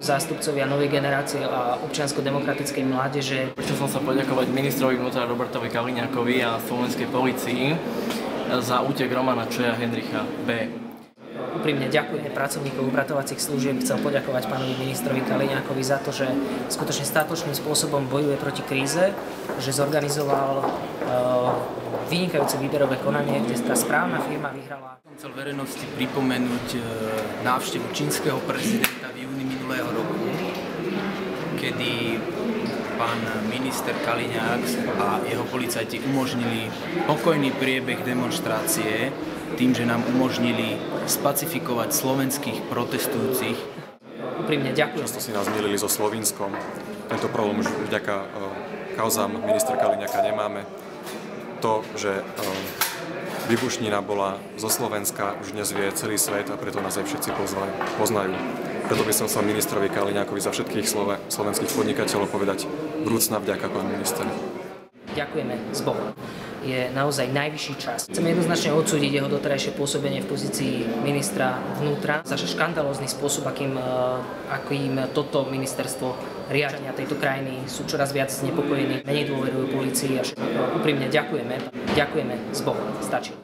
Zástupcovia novej generácie a občiansko-demokratickej mládeže. Chcel som sa poďakovať ministrovi vnútra Robertovi Kaliňákovi a slovenskej polícii za útek Romana Čoja Henricha B. Úprimne ďakujem pracovníkov upratovacích služieb. Chcel poďakovať pánovi ministrovi Kaliňákovi za to, že skutočne statočným spôsobom bojuje proti kríze, že zorganizoval vynikajúce výberové konanie, kde tá správna firma vyhrala. Chcel verejnosti pripomenúť návštevu čínskeho prezidenta v júni minulého roku, kedy pán minister Kaliňák a jeho policajti umožnili pokojný priebeh demonštrácie tým, že nám umožnili spacifikovať slovenských protestujúcich. Úprimne ďakujem. Často si nás mýlili so Slovinskom. Tento problém už vďaka kauzám ministra Kaliňáka nemáme. To, že výbušnina bola zo Slovenska, už dnes vie celý svet a preto nás aj všetci poznajú. Preto by som sa ministrovi Kaliňákovi za všetkých slovenských podnikateľov povedať vrúcna vďaka, pán minister. Ďakujeme z Boha. Je naozaj najvyšší čas. Chceme jednoznačne odsúdiť jeho doterajšie pôsobenie v pozícii ministra vnútra za škandalózny spôsob, akým toto ministerstvo riadenia tejto krajiny sú čoraz viac znepokojení, menej dôverujú polícii a úprimne ďakujeme z Boha. Stačí.